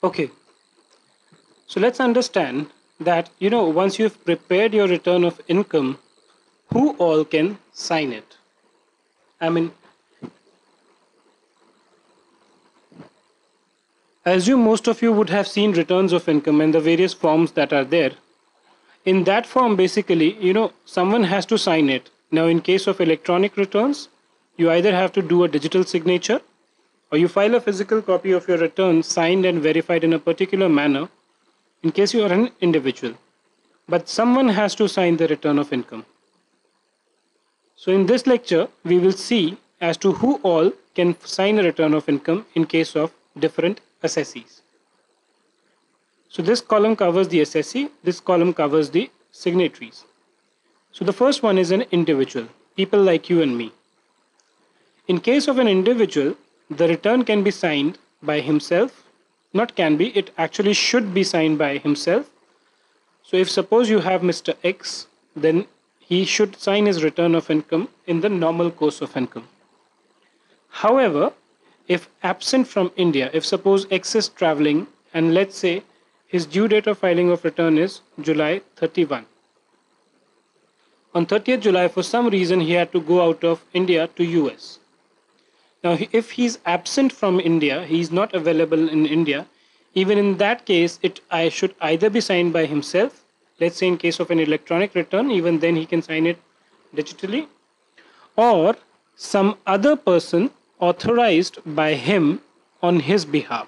Okay, so let's understand that once you've prepared your return of income, who all can sign it? I mean, I assume most of you would have seen returns of income and the various forms that are there. In that form, basically, someone has to sign it. Now, in case of electronic returns, you either have to do a digital signature or you file a physical copy of your return signed and verified in a particular manner in case you are an individual. But someone has to sign the return of income. So in this lecture, we will see as to who all can sign a return of income in case of different assessees. So this column covers the assessee, this column covers the signatories. So the first one is an individual, people like you and me. In case of an individual, the return can be signed by himself, not can be, it actually should be signed by himself. So if suppose you have Mr. X, then he should sign his return of income in the normal course of income. However, if absent from India, if suppose X is traveling and let's say his due date of filing of return is July 31. On 30th July, for some reason, he had to go out of India to US. Now, if he's absent from India, he's not available in India, even in that case, I should either be signed by himself, let's say in case of an electronic return, even then he can sign it digitally, or some other person authorized by him on his behalf.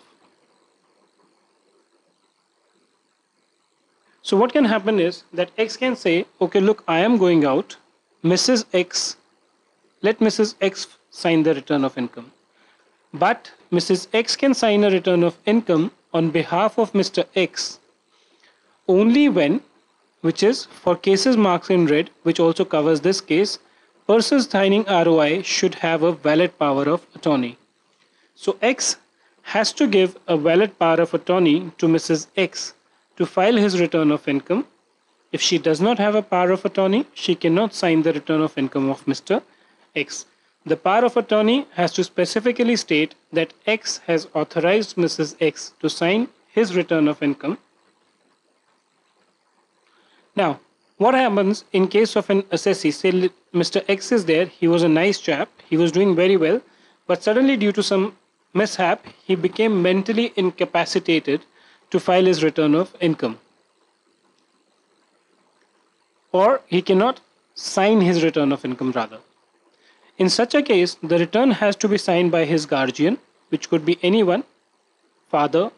So what can happen is that X can say, okay, look, I am going out, Mrs. X, let Mrs. X sign the return of income. But Mrs. X can sign a return of income on behalf of Mr. X only when, which is for cases marked in red, which also covers this case, person signing ROI should have a valid power of attorney. So X has to give a valid power of attorney to Mrs. X to file his return of income. If she does not have a power of attorney, she cannot sign the return of income of Mr. X. The power of attorney has to specifically state that X has authorized Mrs. X to sign his return of income. Now, what happens in case of an assessee? Say Mr. X is there, he was a nice chap, he was doing very well, but suddenly due to some mishap, he became mentally incapacitated to file his return of income. Or he cannot sign his return of income rather. In such a case, the return has to be signed by his guardian, which could be anyone, father,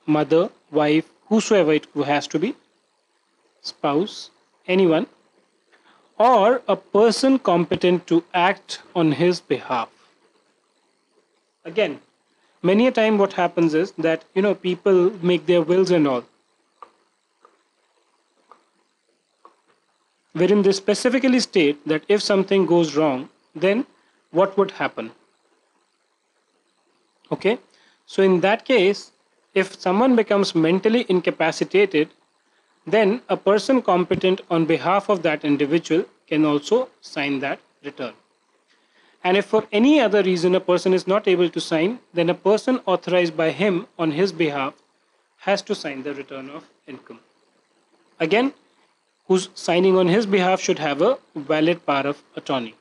mother, wife, whosoever it has to be, spouse, anyone, or a person competent to act on his behalf. Again, many a time what happens is that, people make their wills and all, wherein they specifically state that if something goes wrong, then what would happen? Okay, so in that case, if someone becomes mentally incapacitated, then a person competent on behalf of that individual can also sign that return. And if for any other reason a person is not able to sign, then a person authorized by him on his behalf has to sign the return of income. Again, who's signing on his behalf should have a valid power of attorney.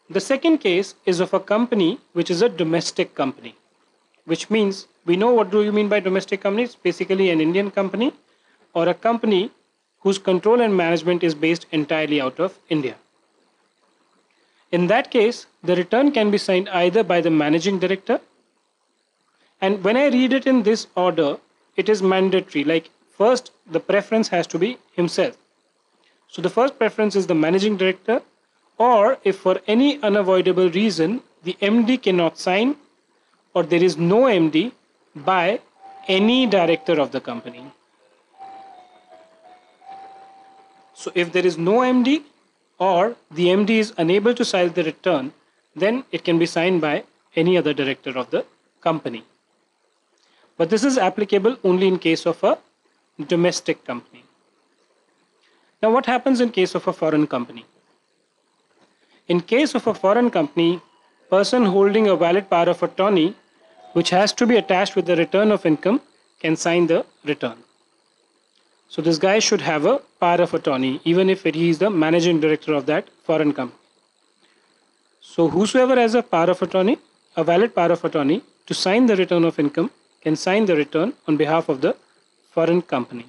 The second case is of a company which is a domestic company, which means we know what do you mean by domestic company. It's basically an Indian company or a company whose control and management is based entirely out of India. In that case, the return can be signed either by the managing director, and when I read it in this order, it is mandatory. Like first, the preference has to be himself. So the first preference is the managing director, or if for any unavoidable reason the MD cannot sign, or there is no MD, by any director of the company. So if there is no MD or the MD is unable to sign the return, then it can be signed by any other director of the company. But this is applicable only in case of a domestic company. Now what happens in case of a foreign company? In case of a foreign company, person holding a valid power of attorney which has to be attached with the return of income, can sign the return. So this guy should have a power of attorney, even if he is the managing director of that foreign company. So whosoever has a power of attorney, a valid power of attorney to sign the return of income, can sign the return on behalf of the foreign company.